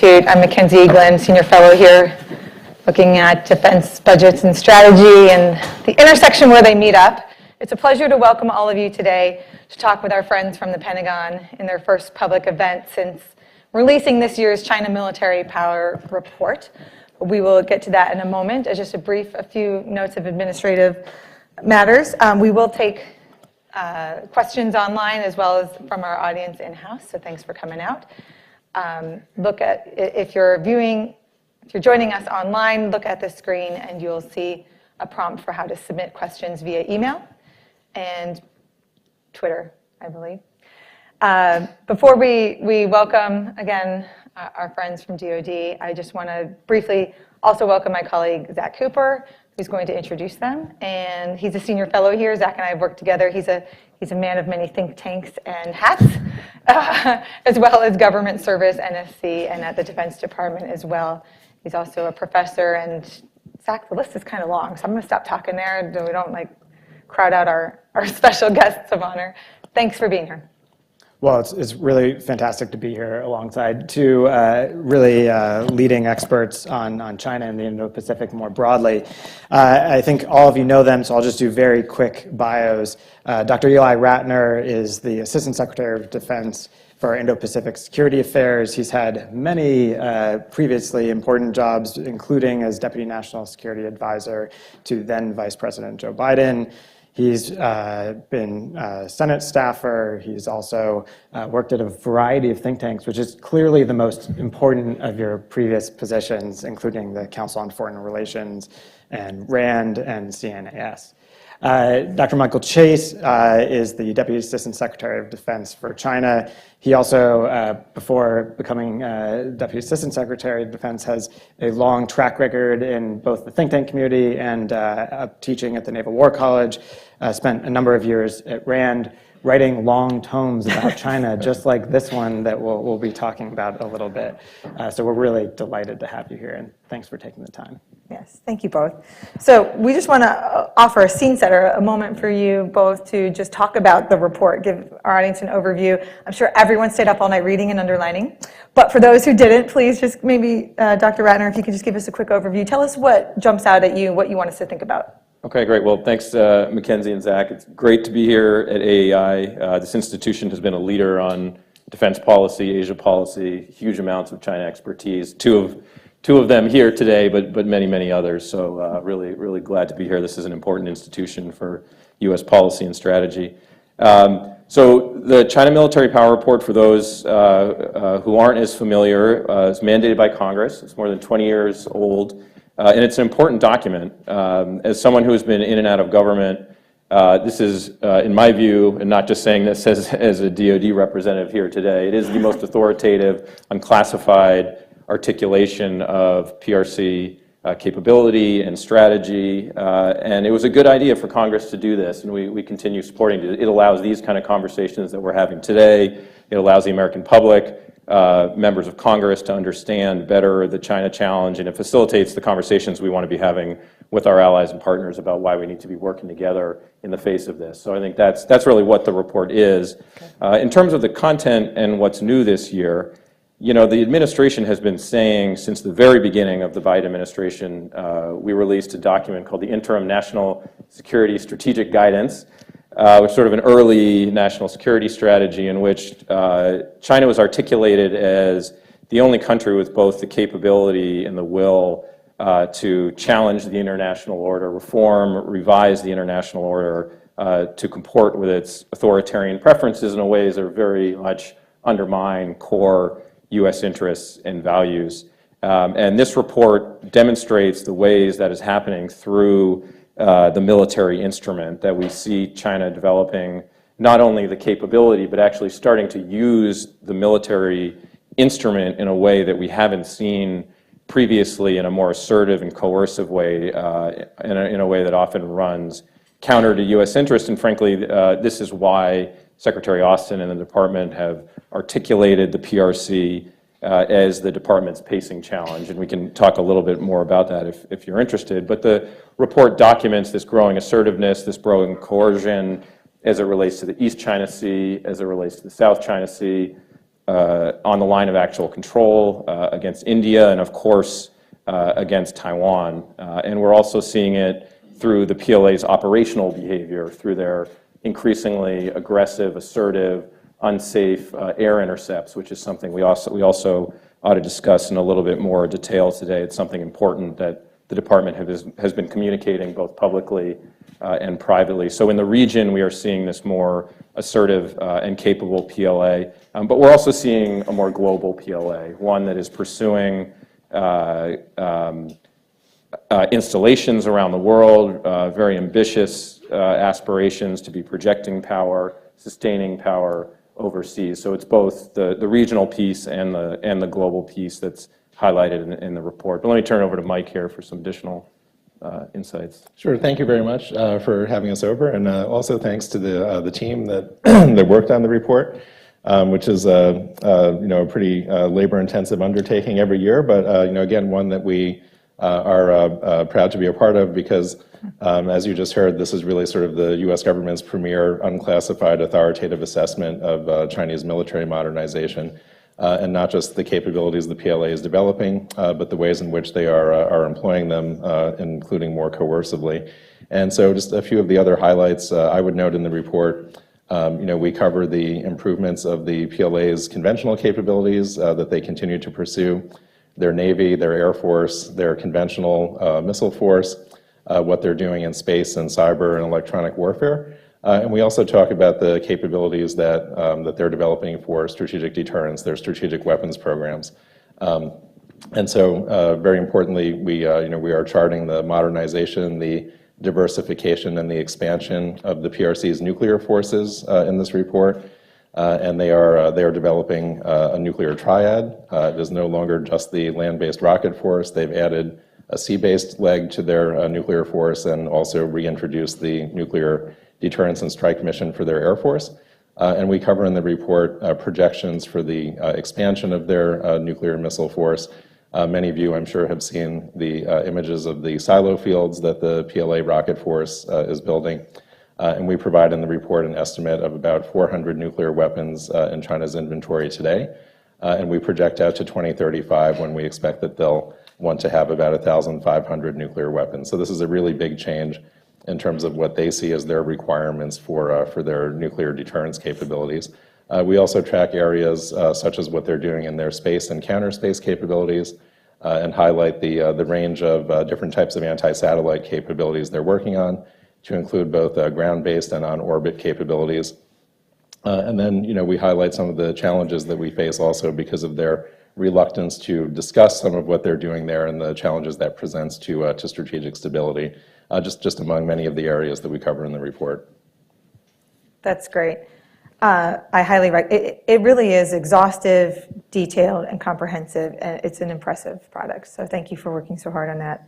Institute. I'm Mackenzie Eaglin, Senior Fellow here, looking at defense budgets and strategy and the intersection where they meet up. It's a pleasure to welcome all of you today to talk with our friends from the Pentagon in their first public event since releasing this year's China Military Power Report. We will get to that in a moment. As just a few notes of administrative matters. We will take questions online as well as from our audience in-house, so thanks for coming out. If you're joining us online, look at the screen and you'll see a prompt for how to submit questions via email and Twitter, I believe. Before we welcome, again, our friends from DoD, I just want to briefly also welcome my colleague, Zach Cooper, who's going to introduce them. And he's a senior fellow here. Zach and I have worked together. He's a man of many think tanks and hats, as well as government service, NSC, and at the Defense Department as well. He's also a professor. And Zach, the list is kind of long, so I'm going to stop talking there so we don't crowd out our special guests of honor. Thanks for being here. Well, it's really fantastic to be here alongside two really leading experts on China and the Indo-Pacific more broadly. I think all of you know them, so I'll just do very quick bios. Dr. Eli Ratner is the Assistant Secretary of Defense for Indo-Pacific Security Affairs. He's had many previously important jobs, including as Deputy National Security Advisor to then Vice President Joe Biden. He's been a Senate staffer. He's also worked at a variety of think tanks, which is clearly the most important of your previous positions, including the Council on Foreign Relations and RAND and CNAS. Dr. Michael Chase is the Deputy Assistant Secretary of Defense for China. He also, before becoming Deputy Assistant Secretary of Defense, has a long track record in both the think tank community and teaching at the Naval War College. Spent a number of years at RAND writing long tomes about China, just like this one that we'll be talking about a little bit. So we're really delighted to have you here, and thanks for taking the time. Yes, thank you both. So we just want to offer a scene setter, a moment for you both to just talk about the report, give our audience an overview. I'm sure everyone stayed up all night reading and underlining, but for those who didn't, please just maybe, Dr. Ratner, if you could just give us a quick overview. Tell us what jumps out at you, what you want us to think about. Okay, great. Well, thanks, Mackenzie and Zach. It's great to be here at AAI. This institution has been a leader on defense policy, Asia policy, huge amounts of China expertise. Two of them here today, but many others. So really glad to be here. This is an important institution for U.S. policy and strategy. So the China Military Power Report, for those who aren't as familiar, is mandated by Congress. It's more than 20 years old. And it's an important document. As someone who has been in and out of government, this is, in my view, and not just saying this as a DoD representative here today, it is the most authoritative, unclassified articulation of PRC capability and strategy. And it was a good idea for Congress to do this, and we continue supporting it. It allows these kind of conversations that we're having today. It allows the American public, members of Congress to understand better the China challenge, and it facilitates the conversations we want to be having with our allies and partners about why we need to be working together in the face of this. So I think that's really what the report is. In terms of the content and what's new this year, you know, the administration has been saying since the very beginning of the Biden administration, we released a document called the Interim National Security Strategic Guidance, which is sort of an early national security strategy in which China was articulated as the only country with both the capability and the will to challenge the international order, reform, revise the international order to comport with its authoritarian preferences in ways that are very much undermine core U.S. interests and values. And this report demonstrates the ways that is happening through the military instrument, that we see China developing not only the capability, but actually starting to use the military instrument in a way that we haven't seen previously, in a more assertive and coercive way, in a way that often runs counter to U.S. interest. And frankly, this is why Secretary Austin and the department have articulated the PRC as the department's pacing challenge. And we can talk a little bit more about that if you're interested. But the report documents this growing assertiveness, this growing coercion as it relates to the East China Sea, as it relates to the South China Sea, on the line of actual control against India and, of course, against Taiwan. And we're also seeing it through the PLA's operational behavior, through their increasingly aggressive, assertive, unsafe air intercepts, which is something we also ought to discuss in a little bit more detail today. It's something important that the department has been communicating both publicly and privately. So in the region, we are seeing this more assertive and capable PLA, but we're also seeing a more global PLA, one that is pursuing installations around the world, very ambitious aspirations to be projecting power, sustaining power overseas. So it's both the regional piece and the global piece that's highlighted in the report. But let me turn it over to Mike here for some additional insights. Sure. Thank you very much for having us over, and also thanks to the team that that worked on the report, which is a pretty labor-intensive undertaking every year, but again, one that we are proud to be a part of because, as you just heard, this is really sort of the U.S. government's premier unclassified authoritative assessment of Chinese military modernization, and not just the capabilities the PLA is developing, but the ways in which they are employing them, including more coercively. And so just a few of the other highlights I would note in the report. We cover the improvements of the PLA's conventional capabilities that they continue to pursue, their Navy, their Air Force, their conventional missile force, what they're doing in space and cyber and electronic warfare. And we also talk about the capabilities that they're developing for strategic deterrence, their strategic weapons programs. And so very importantly, we are charting the modernization, the diversification, and the expansion of the PRC's nuclear forces in this report. And they are developing a nuclear triad. It is no longer just the land-based rocket force. They've added a sea-based leg to their nuclear force and also reintroduced the nuclear deterrence and strike mission for their Air Force. And we cover in the report projections for the expansion of their nuclear missile force. Many of you, I'm sure, have seen the images of the silo fields that the PLA rocket force is building. And we provide in the report an estimate of about 400 nuclear weapons in China's inventory today. And we project out to 2035 when we expect that they'll want to have about 1,500 nuclear weapons. So this is a really big change in terms of what they see as their requirements for their nuclear deterrence capabilities. We also track areas such as what they're doing in their space and counter-space capabilities and highlight the range of different types of anti-satellite capabilities they're working on, to include both ground-based and on-orbit capabilities. And then, we highlight some of the challenges that we face also because of their reluctance to discuss some of what they're doing there and the challenges that presents to strategic stability, just among many of the areas that we cover in the report. That's great. I highly recommend it. It really is exhaustive, detailed, and comprehensive, and it's an impressive product. So thank you for working so hard on that.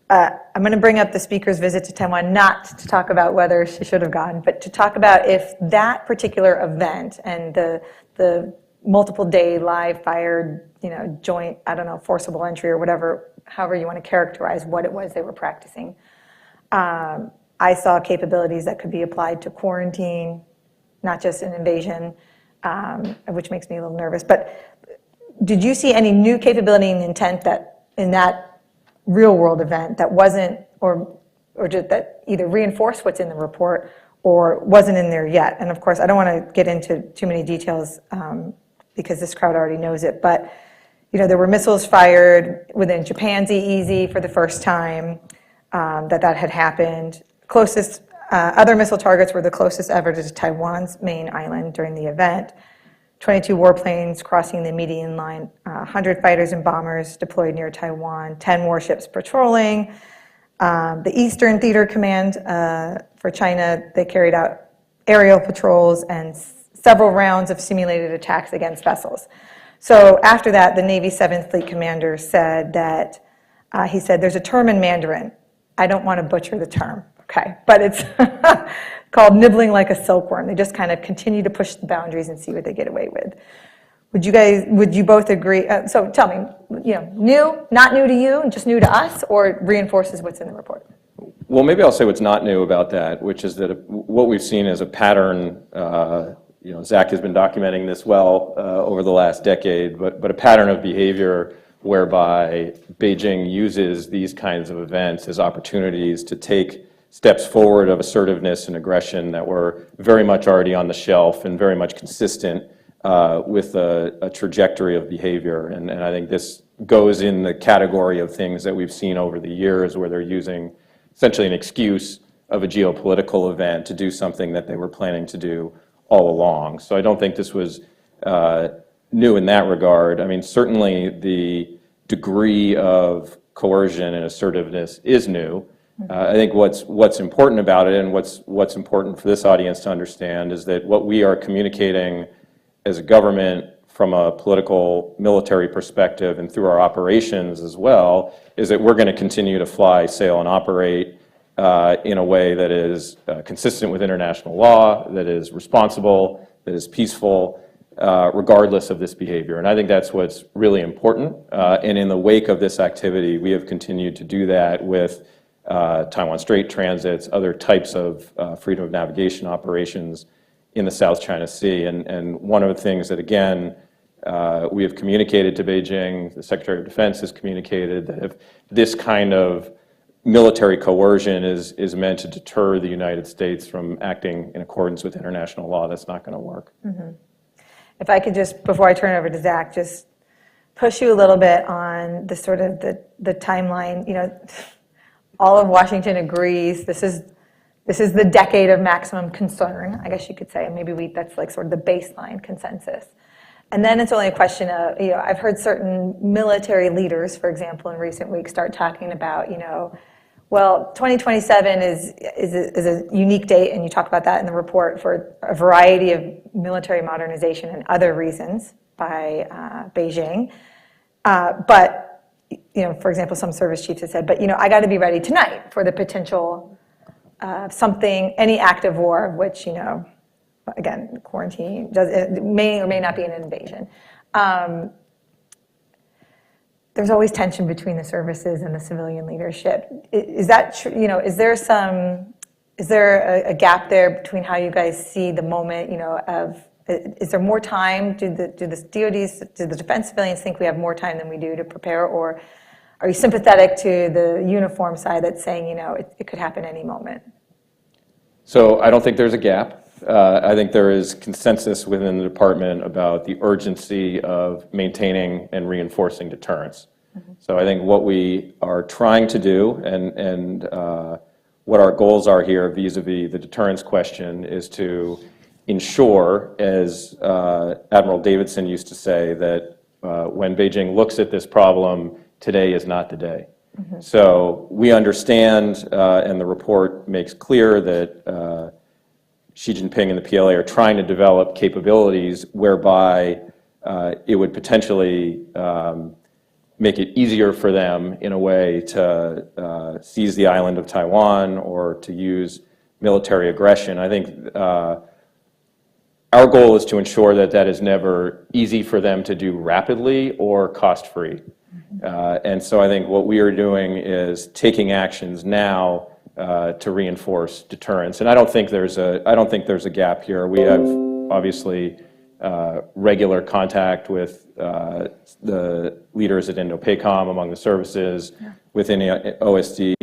I'm going to bring up the speaker's visit to Taiwan, not to talk about whether she should have gone, but to talk about if that particular event and the multiple day live fired, joint, forcible entry or whatever, however you want to characterize what it was they were practicing. I saw capabilities that could be applied to quarantine, not just an invasion, which makes me a little nervous. But did you see any new capability and intent that in that real world event that wasn't, or just that either reinforced what's in the report or wasn't in there yet? And of course, I don't want to get into too many details because this crowd already knows it, but there were missiles fired within Japan's EEZ for the first time that had happened. Closest, other missile targets were the closest ever to Taiwan's main island during the event. 22 warplanes crossing the median line, 100 fighters and bombers deployed near Taiwan, 10 warships patrolling. The Eastern Theater Command for China, they carried out aerial patrols and several rounds of simulated attacks against vessels. So after that, the Navy 7th Fleet Commander said that, he said, there's a term in Mandarin. I don't want to butcher the term, okay, but it's called nibbling like a silkworm. They just kind of continue to push the boundaries and see what they get away with. Would you both agree? So tell me, new, not new to you, and just new to us, or reinforces what's in the report? Well, maybe I'll say what's not new about that, which is that what we've seen is a pattern Zach has been documenting this well over the last decade, but a pattern of behavior whereby Beijing uses these kinds of events as opportunities to take steps forward of assertiveness and aggression that were very much already on the shelf and very much consistent with a trajectory of behavior. And I think this goes in the category of things that we've seen over the years where they're using essentially an excuse of a geopolitical event to do something that they were planning to do all along. So I don't think this was new in that regard. I mean, certainly the degree of coercion and assertiveness is new. I think what's important about it, and what's important for this audience to understand, is that what we are communicating as a government from a political military perspective and through our operations as well, is that we're going to continue to fly, sail, and operate in a way that is consistent with international law, that is responsible, that is peaceful, regardless of this behavior. And I think that's what's really important. And in the wake of this activity, we have continued to do that with Taiwan Strait transits, other types of freedom of navigation operations in the South China Sea. And one of the things that, again, we have communicated to Beijing, the Secretary of Defense has communicated, that if this kind of military coercion is meant to deter the United States from acting in accordance with international law, that's not going to work. Mm-hmm. If I could just, before I turn it over to Zach, just push you a little bit on the sort of the timeline. All of Washington agrees this is the decade of maximum concern, I guess you could say, and maybe that's like sort of the baseline consensus. And then it's only a question of, I've heard certain military leaders, for example, in recent weeks start talking about, well, 2027 is a unique date, and you talk about that in the report, for a variety of military modernization and other reasons by Beijing. But for example, some service chiefs have said, but I got to be ready tonight for the potential any act of war, which again, quarantine it may or may not be an invasion. There's always tension between the services and the civilian leadership. Is that true? Is there a gap there between how you guys see the moment? Is there more time? Do the DoDs, do the defense civilians think we have more time than we do to prepare, or are you sympathetic to the uniform side that's saying it could happen any moment? So I don't think there's a gap. I think there is consensus within the department about the urgency of maintaining and reinforcing deterrence. Mm-hmm. So I think what we are trying to do and what our goals are here vis-a-vis the deterrence question is to ensure, as Admiral Davidson used to say, that when Beijing looks at this problem, today is not the day. Mm-hmm. So we understand, and the report makes clear that Xi Jinping and the PLA are trying to develop capabilities whereby it would potentially make it easier for them in a way to seize the island of Taiwan or to use military aggression. I think our goal is to ensure that that is never easy for them to do rapidly or cost-free. And so I think what we are doing is taking actions now to reinforce deterrence. And I don't think there's a gap here. We have obviously regular contact with the leaders at Indo-PACOM among the services, within OSD,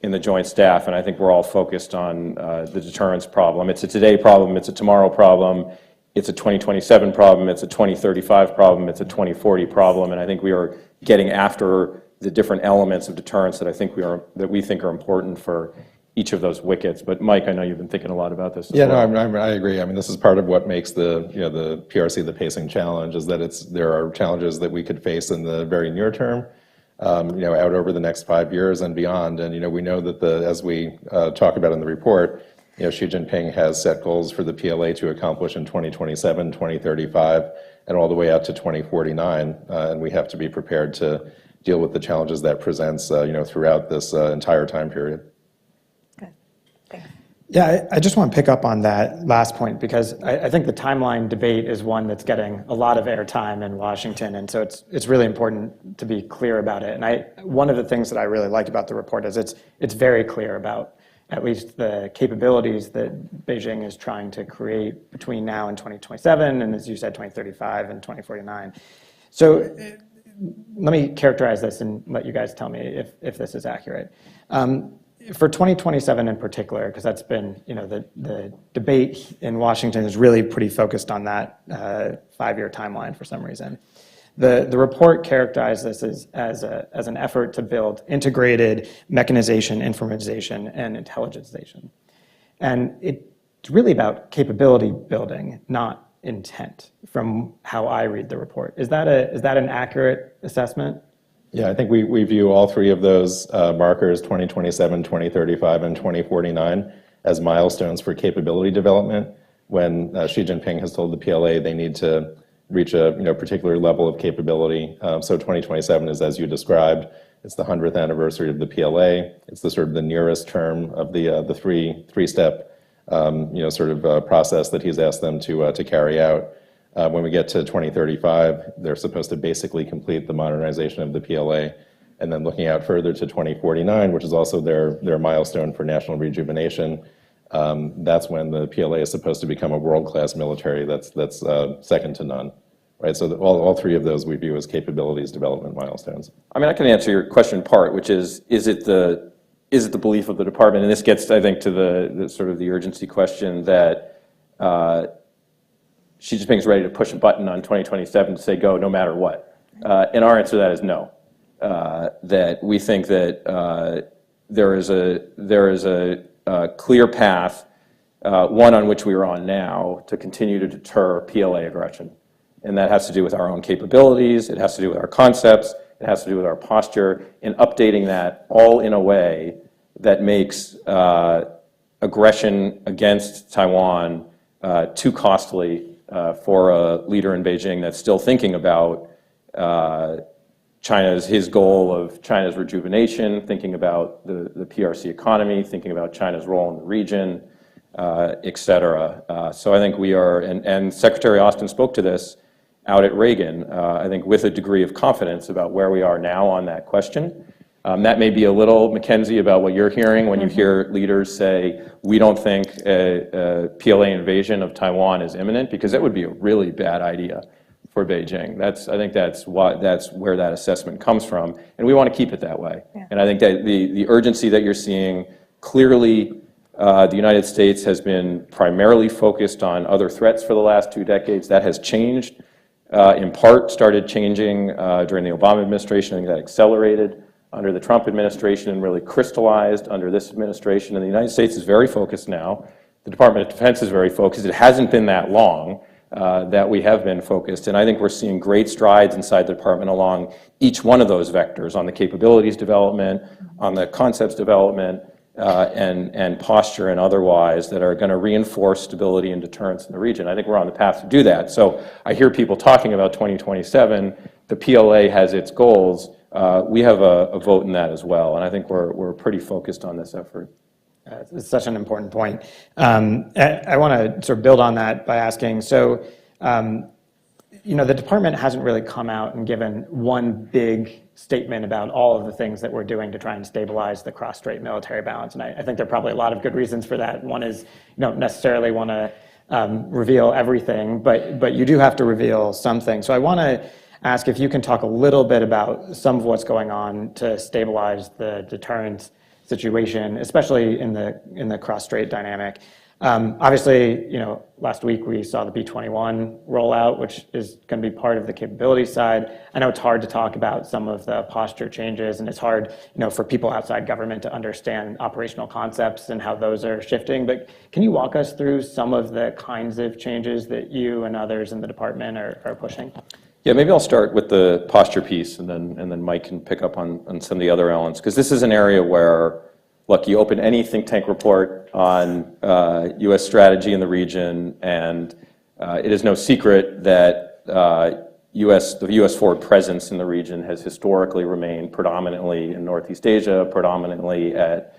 in the Joint Staff, and I think we're all focused on the deterrence problem. It's a today problem, it's a tomorrow problem, it's a 2027 problem, it's a 2035 problem, it's a 2040 problem, and I think we are getting after the different elements of deterrence that we think are important for each of those wickets. But Mike, I know you've been thinking a lot about this as well. No, I agree. I mean, this is part of what makes the PRC the pacing challenge, is that there are challenges that we could face in the very near term, out over the next 5 years and beyond. And we know that as we talk about in the report, Xi Jinping has set goals for the PLA to accomplish in 2027, 2035, and all the way out to 2049. And we have to be prepared to deal with the challenges that presents, throughout this entire time period. Good. Thanks. Yeah, I just want to pick up on that last point, because I think the timeline debate is one that's getting a lot of airtime in Washington, and so it's really important to be clear about it. And one of the things that I really like about the report is it's very clear about at least the capabilities that Beijing is trying to create between now and 2027, and as you said, 2035 and 2049. So let me characterize this and let you guys tell me if this is accurate. For 2027 in particular, because that's been, the debate in Washington is really pretty focused on that 5-year timeline for some reason. The report characterized this as an effort to build integrated mechanization, informatization, and intelligentization. And it's really about capability building, not intent, from how I read the report. Is that an accurate assessment? Yeah, I think we view all three of those markers, 2027, 2035, and 2049, as milestones for capability development. When Xi Jinping has told the PLA they need to reach a particular level of capability. So 2027 is, as you described, it's the 100th anniversary of the PLA. It's the sort of the nearest term of the three-step process that he's asked them to carry out. When we get to 2035, they're supposed to basically complete the modernization of the PLA. And then looking out further to 2049, which is also their milestone for national rejuvenation, that's when the PLA is supposed to become a world-class military that's second to none, right? So all three of those we view as capabilities development milestones. I mean, I can answer your question in part, which is it the belief of the department? And this gets, I think, to the sort of the urgency question that Xi Jinping is ready to push a button on 2027 to say go no matter what. And our answer to that is no. That we think that there is a clear path, one on which we are on now, to continue to deter PLA aggression. And that has to do with our own capabilities, it has to do with our concepts, it has to do with our posture, and updating that all in a way that makes aggression against Taiwan too costly for a leader in Beijing that's still thinking about his goal of China's rejuvenation, thinking about the PRC economy, thinking about China's role in the region, et cetera. So I think we are, and Secretary Austin spoke to this out at Reagan, I think with a degree of confidence about where we are now on that question. That may be a little, Mackenzie, about what you're hearing when you hear leaders say, we don't think a PLA invasion of Taiwan is imminent, because that would be a really bad idea for Beijing. I think that's where that assessment comes from, and we want to keep it that way. Yeah. And I think that the urgency that you're seeing, clearly the United States has been primarily focused on other threats for the last 2 decades. That has changed, in part started changing during the Obama administration. I think that accelerated under the Trump administration and really crystallized under this administration. And the United States is very focused now. The Department of Defense is very focused. It hasn't been that long that we have been focused. And I think we're seeing great strides inside the department along each one of those vectors, on the capabilities development, on the concepts development, and posture and otherwise, that are going to reinforce stability and deterrence in the region. I think we're on the path to do that. So I hear people talking about 2027. The PLA has its goals. We have a vote in that as well, and I think we're pretty focused on this effort. It's such an important point. I want to sort of build on that by asking, so, the department hasn't really come out and given one big statement about all of the things that we're doing to try and stabilize the cross-strait military balance, and I think there are probably a lot of good reasons for that. One is you don't necessarily want to reveal everything, but you do have to reveal something. So I want to ask if you can talk a little bit about some of what's going on to stabilize the deterrence situation, especially in the cross-strait dynamic. Obviously, last week we saw the B-21 rollout, which is going to be part of the capability side. I know it's hard to talk about some of the posture changes, and it's hard, for people outside government to understand operational concepts and how those are shifting. But can you walk us through some of the kinds of changes that you and others in the department are pushing? Yeah, maybe I'll start with the posture piece, and then Mike can pick up on some of the other elements, because this is an area where, look, you open any think tank report on U.S. strategy in the region, and it is no secret that the U.S. forward presence in the region has historically remained predominantly in Northeast Asia, predominantly at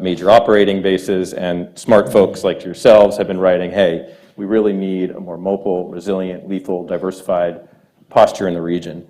major operating bases, and smart folks like yourselves have been writing, hey, we really need a more mobile, resilient, lethal, diversified posture in the region.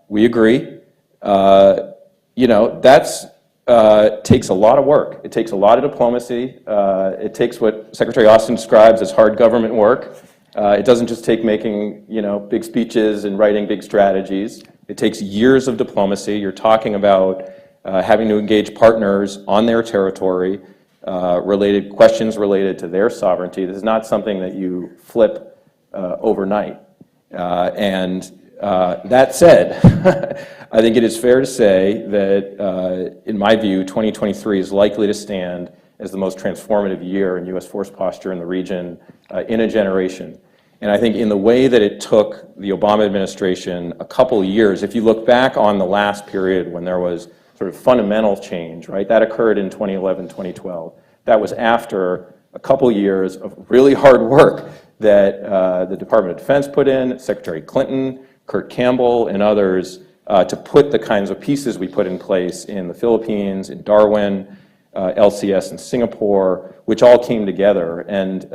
We agree. That's takes a lot of work. It takes a lot of diplomacy. It takes what Secretary Austin describes as hard government work. It doesn't just take making, big speeches and writing big strategies. It takes years of diplomacy. You're talking about having to engage partners on their territory, questions related to their sovereignty. This is not something that you flip overnight. That said, I think it is fair to say that, in my view, 2023 is likely to stand as the most transformative year in U.S. force posture in the region in a generation. And I think in the way that it took the Obama administration a couple years, if you look back on the last period when there was sort of fundamental change, right, that occurred in 2011, 2012. That was after a couple years of really hard work that the Department of Defense put in, Secretary Clinton, Kurt Campbell, and others, to put the kinds of pieces we put in place in the Philippines, in Darwin, LCS in Singapore, which all came together. And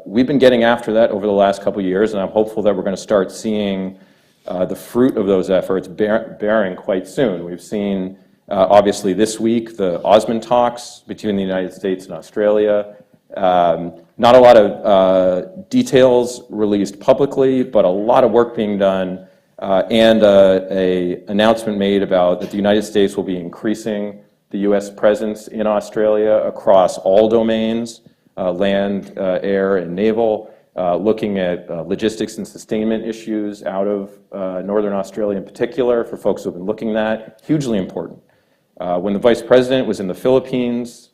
we've been getting after that over the last couple of years, and I'm hopeful that we're going to start seeing the fruit of those efforts bearing quite soon. We've seen, obviously this week, the Osmond talks between the United States and Australia. Not a lot of details released publicly, but a lot of work being done, and an announcement made about that the United States will be increasing the U.S. presence in Australia across all domains, land, air, and naval, looking at logistics and sustainment issues out of Northern Australia in particular, for folks who have been looking at that. Hugely important. When the Vice President was in the Philippines,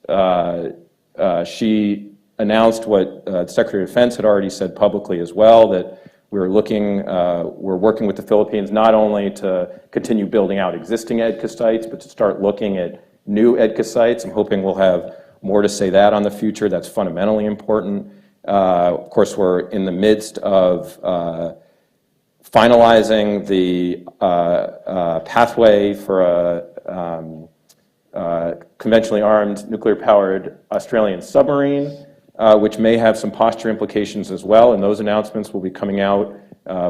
she announced what the Secretary of Defense had already said publicly as well, that we're working with the Philippines not only to continue building out existing EDCA sites, but to start looking at new EDCA sites. I'm hoping we'll have more to say that on the future. That's fundamentally important. Of course, we're in the midst of finalizing the pathway for a conventionally armed, nuclear-powered Australian submarine, which may have some posture implications as well, and those announcements will be coming out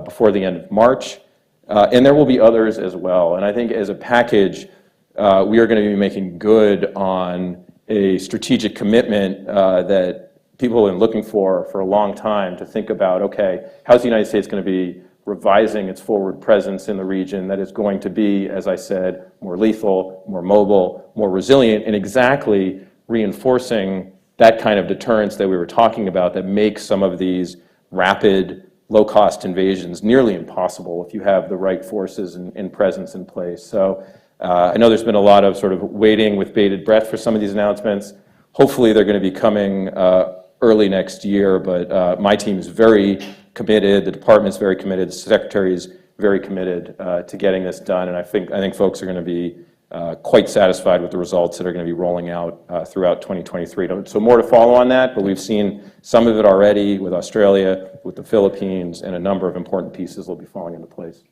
before the end of March. And there will be others as well. And I think as a package, we are going to be making good on a strategic commitment that people have been looking for a long time, to think about, okay, how's the United States going to be revising its forward presence in the region that is going to be, as I said, more lethal, more mobile, more resilient, and exactly reinforcing that kind of deterrence that we were talking about that makes some of these rapid, low-cost invasions nearly impossible if you have the right forces and presence in place. So I know there's been a lot of sort of waiting with bated breath for some of these announcements. Hopefully they're going to be coming early next year, but my team is very committed, the department's very committed, the secretary's very committed to getting this done, and I think folks are going to be quite satisfied with the results that are going to be rolling out throughout 2023. So more to follow on that, but we've seen some of it already with Australia, with the Philippines, and a number of important pieces will be falling into place.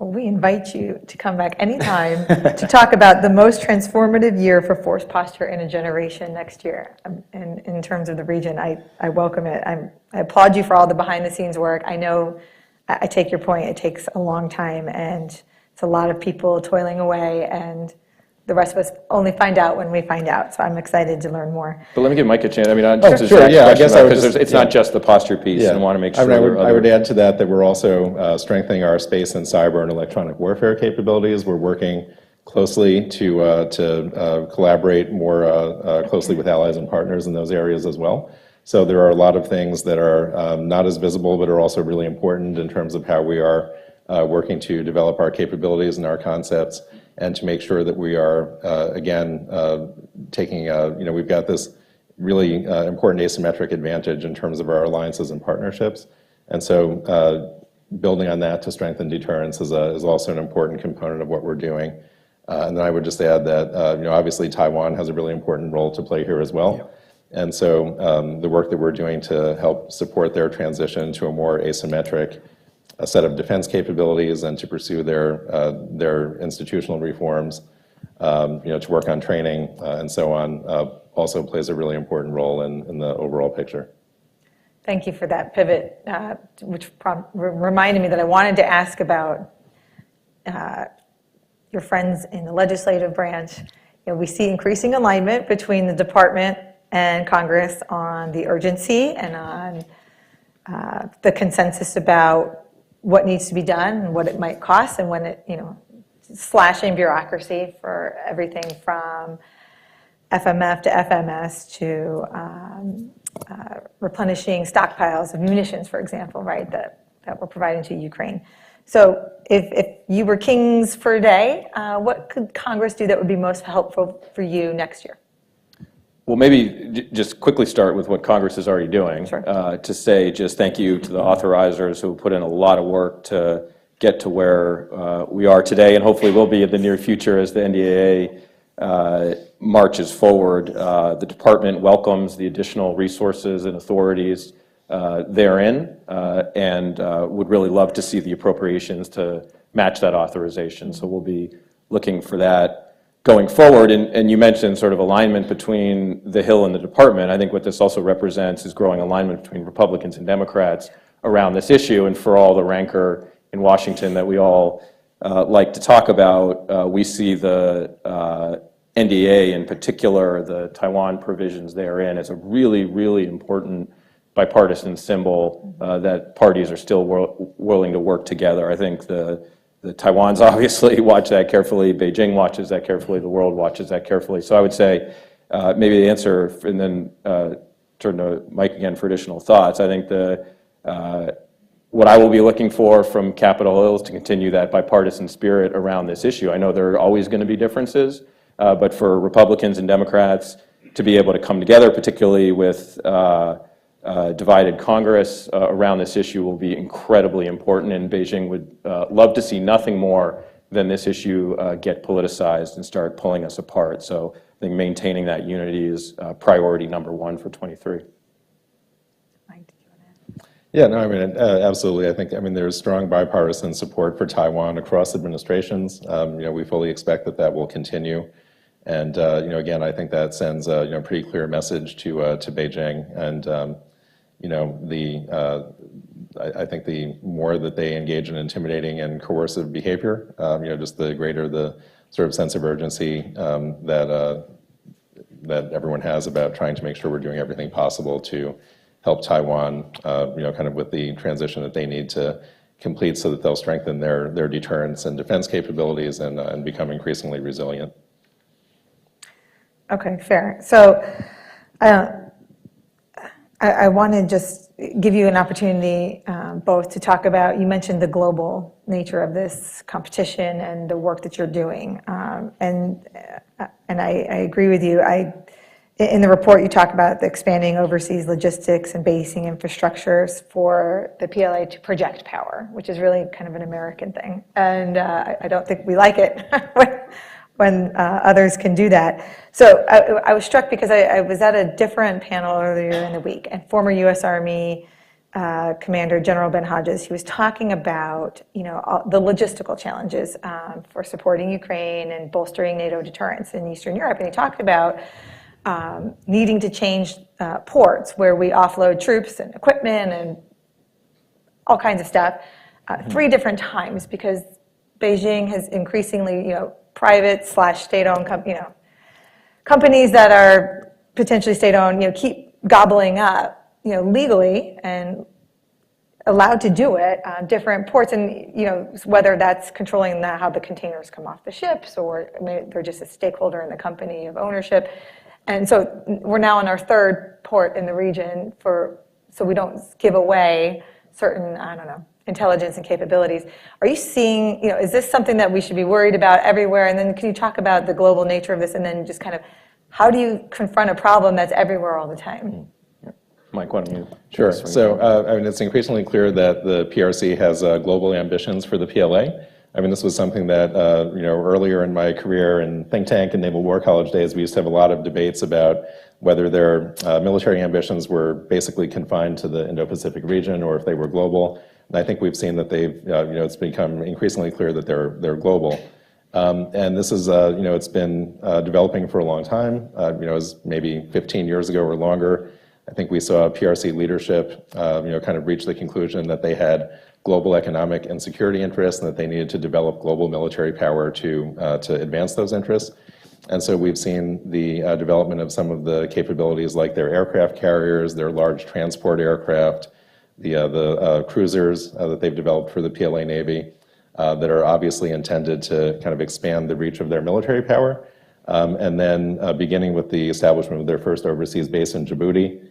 Well, we invite you to come back anytime to talk about the most transformative year for force posture in a generation next year. In terms of the region, I welcome it. I applaud you for all the behind-the-scenes work. I know, I take your point, it takes a long time, and it's a lot of people toiling away, and the rest of us only find out when we find out. So I'm excited to learn more. But let me give Mike a chance. I mean, sure, yeah, I guess I would because just, it's not just the posture piece, and I want to make sure. I would add to that we're also strengthening our space and cyber and electronic warfare capabilities. We're working closely to collaborate more closely with allies and partners in those areas as well. So there are a lot of things that are not as visible, but are also really important in terms of how we are working to develop our capabilities and our concepts, and to make sure that we are, again, taking, we've got this really important asymmetric advantage in terms of our alliances and partnerships. And so building on that to strengthen deterrence is also an important component of what we're doing. And then I would just add that, obviously Taiwan has a really important role to play here as well. Yeah. And so the work that we're doing to help support their transition to a more asymmetric a set of defense capabilities, and to pursue their institutional reforms, to work on training and so on, also plays a really important role in the overall picture. Thank you for that pivot, which reminded me that I wanted to ask about your friends in the legislative branch. we see increasing alignment between the department and Congress on the urgency and on the consensus about what needs to be done and what it might cost, and when it, slashing bureaucracy for everything from FMF to FMS to replenishing stockpiles of munitions, for example, right, that we're providing to Ukraine. So if you were kings for a day, what could Congress do that would be most helpful for you next year? Well, maybe just quickly start with what Congress is already doing. Sure. To say just thank you to the authorizers who put in a lot of work to get to where we are today, and hopefully will be in the near future as the NDAA marches forward. The department welcomes the additional resources and authorities therein, and would really love to see the appropriations to match that authorization. So we'll be looking for that going forward. And you mentioned sort of alignment between the Hill and the department. I think what this also represents is growing alignment between Republicans and Democrats around this issue, and for all the rancor in Washington that we all like to talk about, we see the NDA, in particular the Taiwan provisions therein, as a really, really important bipartisan symbol that parties are still willing to work together. I think the Taiwan's obviously watch that carefully, Beijing watches that carefully, the world watches that carefully. So I would say maybe the answer, and then turn to Mike again for additional thoughts. I think what I will be looking for from Capitol Hill is to continue that bipartisan spirit around this issue. I know there are always going to be differences, but for Republicans and Democrats to be able to come together, particularly with divided Congress around this issue, will be incredibly important, and Beijing would love to see nothing more than this issue get politicized and start pulling us apart. So I think maintaining that unity is priority number one for 23. Yeah, no, I mean, absolutely. I think, there's strong bipartisan support for Taiwan across administrations. We fully expect that will continue. And, again, I think that sends a pretty clear message to Beijing. And, I think the more that they engage in intimidating and coercive behavior, just the greater the sort of sense of urgency that everyone has about trying to make sure we're doing everything possible to help Taiwan, kind of with the transition that they need to complete so that they'll strengthen their deterrence and defense capabilities and become increasingly resilient. Okay, fair. So I want to just give you an opportunity both to talk about, you mentioned the global nature of this competition and the work that you're doing. And I agree with you. In the report, you talk about the expanding overseas logistics and basing infrastructures for the PLA to project power, which is really kind of an American thing. And I don't think we like it when others can do that. So I was struck because I was at a different panel earlier in the week, and former U.S. Army Commander General Ben Hodges, he was talking about the logistical challenges for supporting Ukraine and bolstering NATO deterrence in Eastern Europe. And he talked about needing to change ports where we offload troops and equipment and all kinds of stuff 3 different times, because Beijing has increasingly, private / state-owned companies that are potentially state-owned, keep gobbling up, legally and allowed to do it, different ports, and whether that's controlling how the containers come off the ships, or they're just a stakeholder in the company of ownership. And so we're now on our 3rd port in the region so we don't give away certain, intelligence and capabilities. Are you seeing, is this something that we should be worried about everywhere? And then can you talk about the global nature of this, and then just kind of how do you confront a problem that's everywhere all the time? Mike, why don't you? Sure. So, it's increasingly clear that the PRC has global ambitions for the PLA. This was something that, earlier in my career in think tank and Naval War College days, we used to have a lot of debates about whether their military ambitions were basically confined to the Indo-Pacific region or if they were global. And I think we've seen that they've, it's become increasingly clear that they're global. And this is, it's been developing for a long time. It was maybe 15 years ago or longer. I think we saw PRC leadership, kind of reach the conclusion that they had global economic and security interests, and that they needed to develop global military power to advance those interests. And so we've seen the development of some of the capabilities like their aircraft carriers, their large transport aircraft, the cruisers that they've developed for the PLA Navy that are obviously intended to kind of expand the reach of their military power. And then beginning with the establishment of their first overseas base in Djibouti,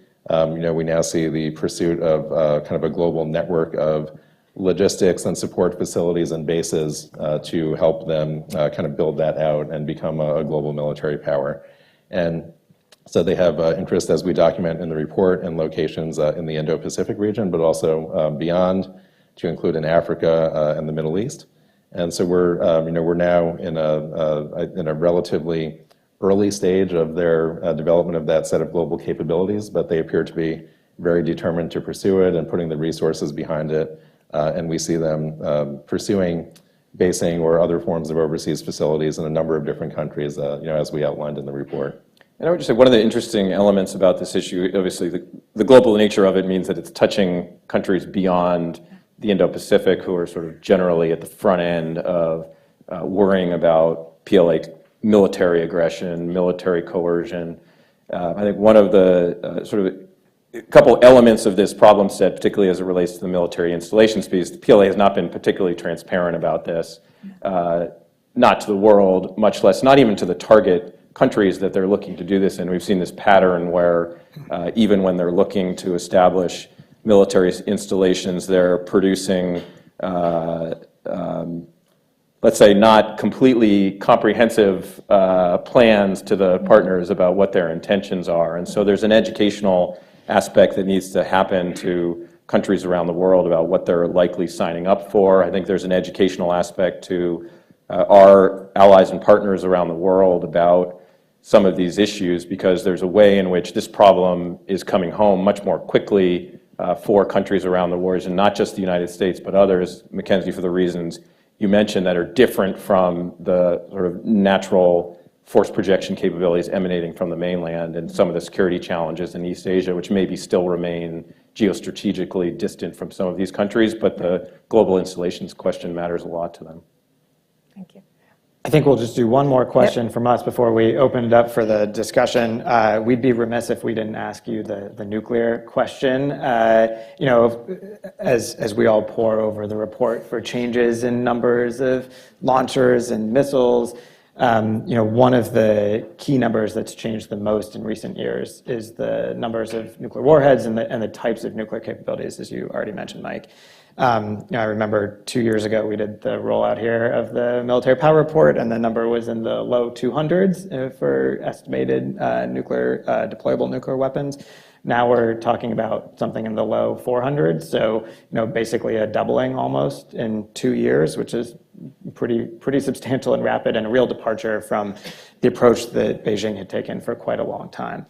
we now see the pursuit of kind of a global network of logistics and support facilities and bases to help them kind of build that out and become a global military power. And so they have interest, as we document in the report, in locations in the Indo-Pacific region, but also beyond, to include in Africa and the Middle East. And so we're now in a relatively early stage of their development of that set of global capabilities, but they appear to be very determined to pursue it and putting the resources behind it. And we see them pursuing basing or other forms of overseas facilities in a number of different countries, as we outlined in the report. And I would just say one of the interesting elements about this issue, obviously the global nature of it means that it's touching countries beyond the Indo-Pacific who are sort of generally at the front end of worrying about PLA military aggression, military coercion. I think one of the sort of a couple elements of this problem set, particularly as it relates to the military installations piece, the PLA has not been particularly transparent about this, not to the world, much less, not even to the target countries that they're looking to do this in. We've seen this pattern where even when they're looking to establish military installations, they're producing, let's say, not completely comprehensive plans to the partners about what their intentions are. And so there's an educational aspect that needs to happen to countries around the world about what they're likely signing up for. I think there's an educational aspect to our allies and partners around the world about some of these issues, because there's a way in which this problem is coming home much more quickly for countries around the world, and not just the United States, but others, Mackenzie, for the reasons you mentioned that are different from the sort of natural force projection capabilities emanating from the mainland and some of the security challenges in East Asia, which maybe still remain geostrategically distant from some of these countries, but the global installations question matters a lot to them. Thank you. I think we'll just do one more question from us before we open it up for the discussion. We'd be remiss if we didn't ask you the nuclear question. As we all pore over the report for changes in numbers of launchers and missiles, one of the key numbers that's changed the most in recent years is the numbers of nuclear warheads and the types of nuclear capabilities, as you already mentioned, Mike. I remember 2 years ago we did the rollout here of the military power report, and the number was in the low 200s for estimated deployable nuclear weapons. Now we're talking about something in the low 400s, so basically a doubling almost in 2 years, which is pretty substantial and rapid, and a real departure from the approach that Beijing had taken for quite a long time.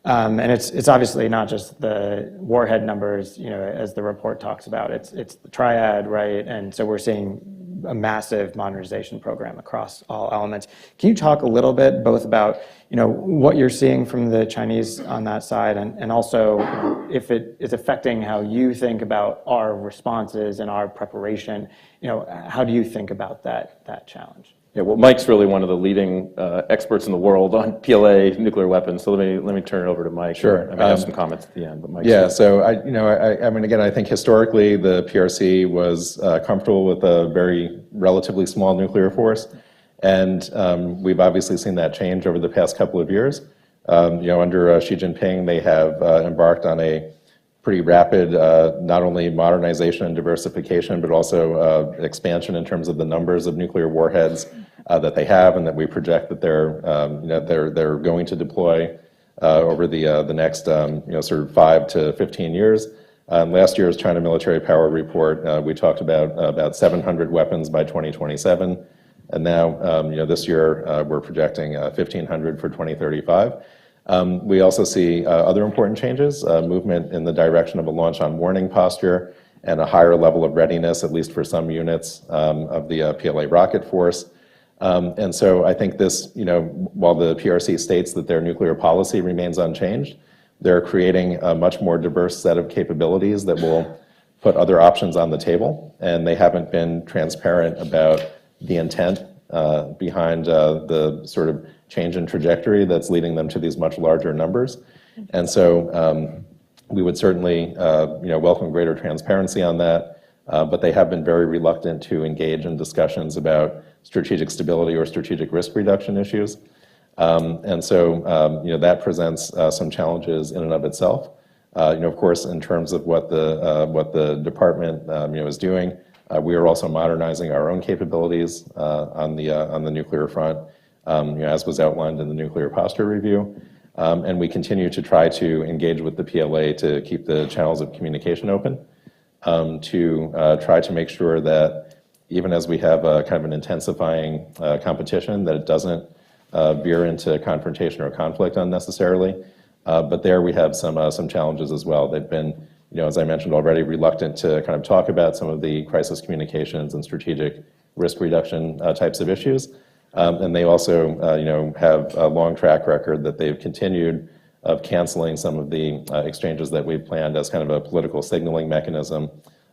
And it's obviously not just the warhead numbers, as the report talks about. It's the triad, right? And so we're seeing a massive modernization program across all elements. Can you talk a little bit both about what you're seeing from the Chinese on that side, and also if it is affecting how you think about our responses and our preparation? How do you think about that challenge? Yeah, well, Mike's really one of the leading experts in the world on PLA nuclear weapons. So let me turn it over to Mike. Sure. I have some comments at the end, but Mike. Yeah. So I mean, again, I think historically the PRC was comfortable with a very relatively small nuclear force, and we've obviously seen that change over the past couple of years. Under Xi Jinping, they have embarked on a pretty rapid, not only modernization and diversification, but also expansion in terms of the numbers of nuclear warheads that they have, and that we project that they're going to deploy over the next sort of 5 to 15 years. Last year's China Military Power Report, we talked about 700 weapons by 2027, and now this year we're projecting 1,500 for 2035. We also see other important changes, movement in the direction of a launch on warning posture and a higher level of readiness, at least for some units of the PLA rocket force. And so I think this, while the PRC states that their nuclear policy remains unchanged, they're creating a much more diverse set of capabilities that will put other options on the table, and they haven't been transparent about the intent behind the sort of change in trajectory that's leading them to these much larger numbers. And so we would certainly welcome greater transparency on that, but they have been very reluctant to engage in discussions about strategic stability or strategic risk reduction issues. And so that presents some challenges in and of itself. Of course, in terms of what the department is doing, we are also modernizing our own capabilities on the nuclear front, as was outlined in the nuclear posture review. And we continue to try to engage with the PLA to keep the channels of communication open, to try to make sure that even as we have a kind of an intensifying competition, that it doesn't veer into confrontation or conflict unnecessarily. But there we have some challenges as well. They've been, as I mentioned already, reluctant to kind of talk about some of the crisis communications and strategic risk reduction types of issues. And they also, have a long track record that they've continued of canceling some of the exchanges that we've planned as kind of a political signaling mechanism,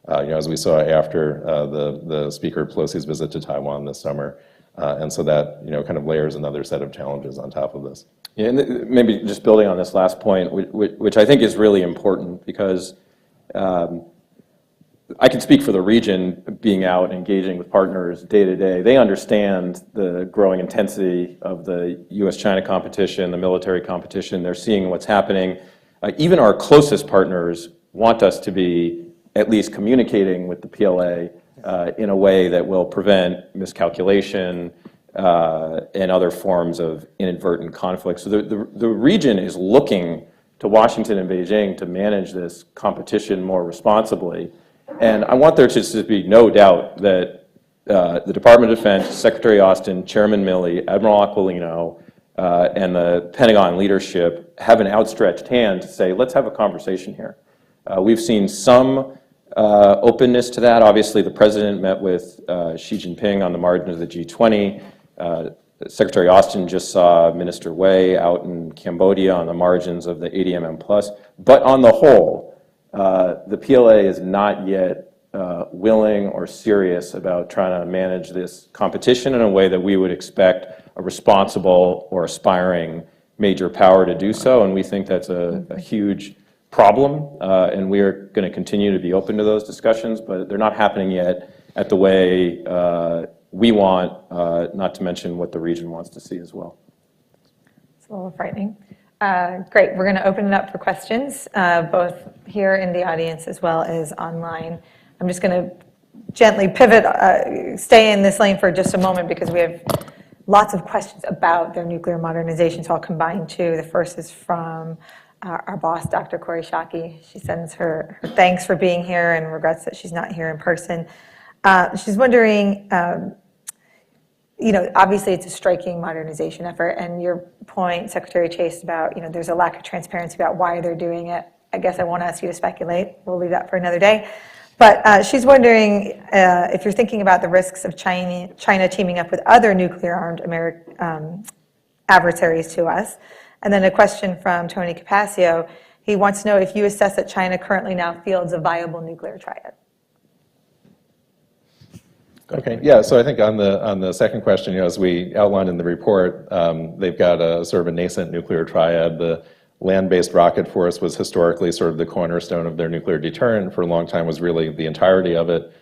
as we saw after the Speaker Pelosi's visit to Taiwan this summer. And so that, kind of layers another set of challenges on top of this. Yeah, and maybe just building on this last point, which I think is really important, because I can speak for the region, being out engaging with partners day to day. They understand the growing intensity of the US-China competition, the military competition. They're seeing what's happening. Even our closest partners want us to be at least communicating with the PLA in a way that will prevent miscalculation and other forms of inadvertent conflict. So the region is looking to Washington and Beijing to manage this competition more responsibly. And I want there to just be no doubt that the Department of Defense, Secretary Austin, Chairman Milley, Admiral Aquilino, and the Pentagon leadership have an outstretched hand to say, let's have a conversation here. We've seen some openness to that. Obviously, the President met with Xi Jinping on the margin of the G20. Secretary Austin just saw Minister Wei out in Cambodia on the margins of the ADMM+. But on the whole, the PLA is not yet willing or serious about trying to manage this competition in a way that we would expect a responsible or aspiring major power to do so. And we think that's a huge problem. And we are going to continue to be open to those discussions, but they're not happening yet at the way we want, not to mention what the region wants to see as well. It's a little frightening. Great, we're going to open it up for questions, both here in the audience as well as online. I'm just going to gently pivot, stay in this lane for just a moment, because we have lots of questions about their nuclear modernization, so I'll combine two. The first is from our boss, Dr. Kori Schake. She sends her thanks for being here and regrets that she's not here in person. She's wondering, obviously it's a striking modernization effort, and your point, Secretary Chase, about, there's a lack of transparency about why they're doing it. I guess I won't ask you to speculate. We'll leave that for another day. But she's wondering if you're thinking about the risks of China teaming up with other nuclear-armed adversaries to us. And then a question from Tony Capascio. He wants to know if you assess that China currently now fields a viable nuclear triad. Okay, yeah, so I think on the second question, as we outlined in the report, they've got a sort of a nascent nuclear triad. The land-based rocket force was historically sort of the cornerstone of their nuclear deterrent. For a long time was really the entirety of it.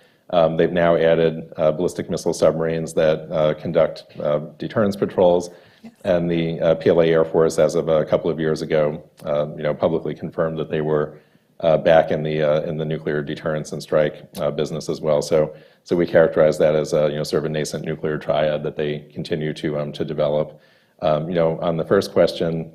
They've now added ballistic missile submarines that conduct deterrence patrols. And the PLA Air Force, as of a couple of years ago, publicly confirmed that they were back in the nuclear deterrence and strike business as well. So we characterize that as sort of a nascent nuclear triad that they continue to develop. On the first question,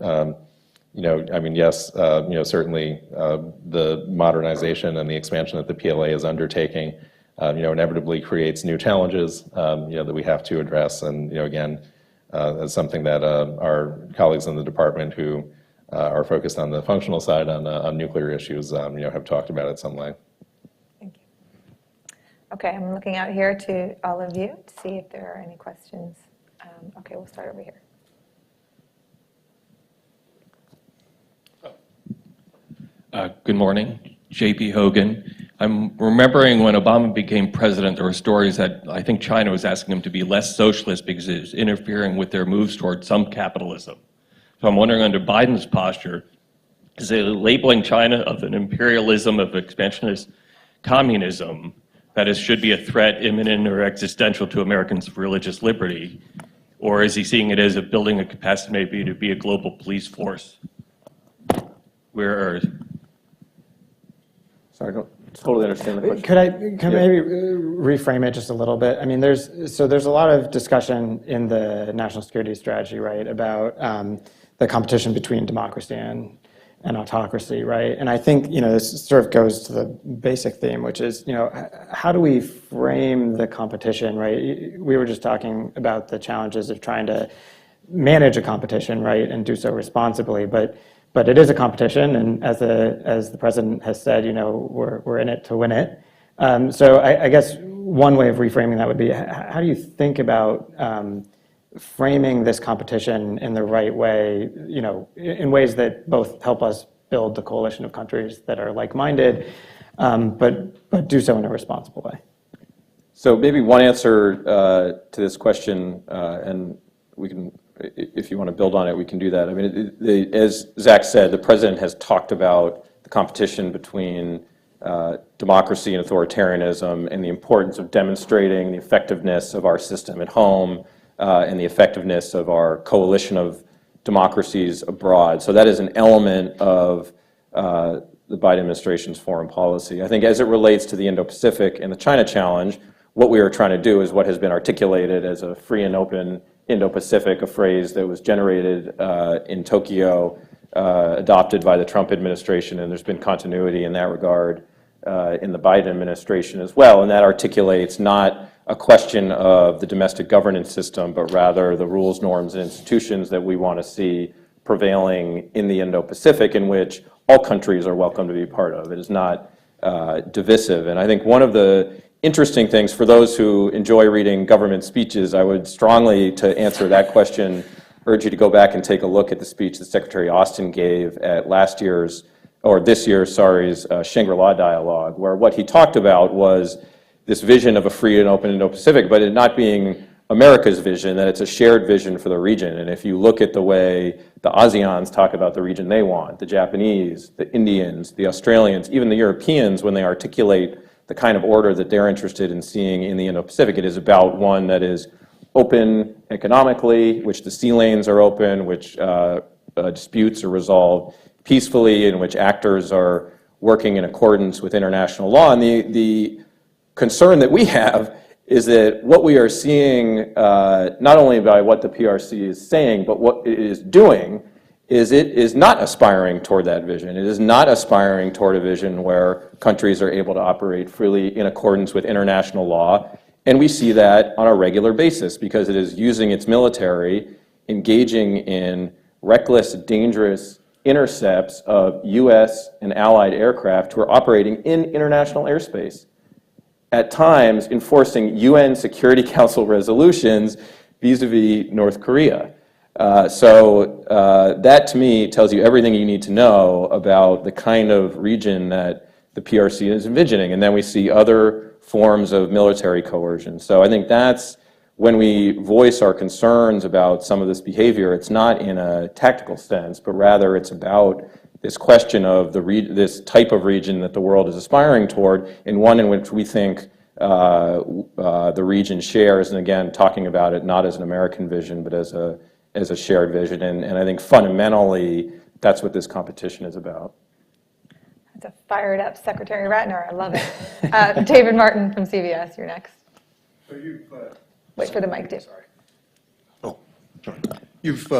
yes, certainly the modernization and the expansion that the PLA is undertaking, inevitably creates new challenges, that we have to address. And again, it's something that our colleagues in the department who are focused on the functional side on nuclear issues, have talked about at some length. Thank you. Okay, I'm looking out here to all of you to see if there are any questions. Okay, we'll start over here. Good morning, J.P. Hogan, I'm remembering when Obama became president, there were stories that I think China was asking him to be less socialist because it was interfering with their moves towards some capitalism. So I'm wondering, under Biden's posture, is it labeling China of an imperialism, of expansionist communism, that it should be a threat imminent or existential to Americans' religious liberty? Or is he seeing it as building a capacity maybe to be a global police force? Where Sorry, I don't totally understand the question. Could I maybe reframe it just a little bit? I mean, there's a lot of discussion in the national security strategy, right, about the competition between democracy and autocracy, right? And I think, this sort of goes to the basic theme, which is, how do we frame the competition, right? We were just talking about the challenges of trying to manage a competition, right, and do so responsibly, but it is a competition, and as the president has said, we're in it to win it. So I guess one way of reframing that would be, how do you think about framing this competition in the right way, in ways that both help us build the coalition of countries that are like-minded, but do so in a responsible way? So maybe one answer to this question, and we can, if you want to build on it, we can do that. I mean, as Zach said, the president has talked about the competition between democracy and authoritarianism and the importance of demonstrating the effectiveness of our system at home and the effectiveness of our coalition of democracies abroad. So that is an element of the Biden administration's foreign policy. I think as it relates to the Indo-Pacific and the China challenge, what we are trying to do is what has been articulated as a free and open Indo-Pacific, a phrase that was generated in Tokyo, adopted by the Trump administration, and there's been continuity in that regard in the Biden administration as well, and that articulates not a question of the domestic governance system, but rather the rules, norms, and institutions that we want to see prevailing in the Indo-Pacific, in which all countries are welcome to be part of. It is not divisive. And I think one of the interesting things for those who enjoy reading government speeches, I would strongly, to answer that question, urge you to go back and take a look at the speech that Secretary Austin gave at this year's Shangri-La dialogue, where what he talked about was this vision of a free and open Indo-Pacific, but it not being America's vision, that it's a shared vision for the region. And if you look at the way the ASEANs talk about the region they want, the Japanese, the Indians, the Australians, even the Europeans, when they articulate the kind of order that they're interested in seeing in the Indo-Pacific, it is about one that is open economically, which the sea lanes are open, which disputes are resolved peacefully, in which actors are working in accordance with international law. And the concern that we have is that what we are seeing, not only by what the PRC is saying, but what it is doing, is it is not aspiring toward that vision. It is not aspiring toward a vision where countries are able to operate freely in accordance with international law. And we see that on a regular basis because it is using its military, engaging in reckless, dangerous intercepts of US and allied aircraft who are operating in international airspace, at times enforcing UN Security Council resolutions vis-a-vis North Korea. So that to me tells you everything you need to know about the kind of region that the PRC is envisioning. And then we see other forms of military coercion. So I think that's when we voice our concerns about some of this behavior, it's not in a tactical sense, but rather it's about this question of this type of region that the world is aspiring toward, and one in which we think the region shares, and again, talking about it not as an American vision, but as a shared vision. And I think fundamentally, that's what this competition is about. That's a fired up Secretary Ratner. I love it. David Martin from CBS, you're next. So you've, wait for the mic, Dave. Sorry. Oh, sorry. You've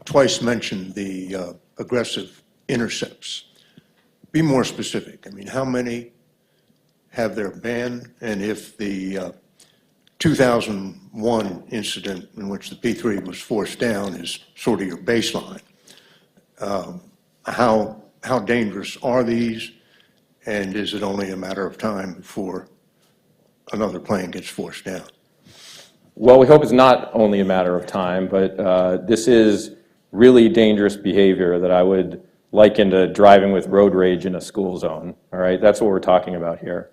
twice mentioned the aggressive intercepts. Be more specific. I mean, how many have there been? And if the 2001 incident in which the P-3 was forced down is sort of your baseline, how dangerous are these? And is it only a matter of time before another plane gets forced down? Well, we hope it's not only a matter of time, but this is really dangerous behavior that I would likened to driving with road rage in a school zone, all right? That's what we're talking about here.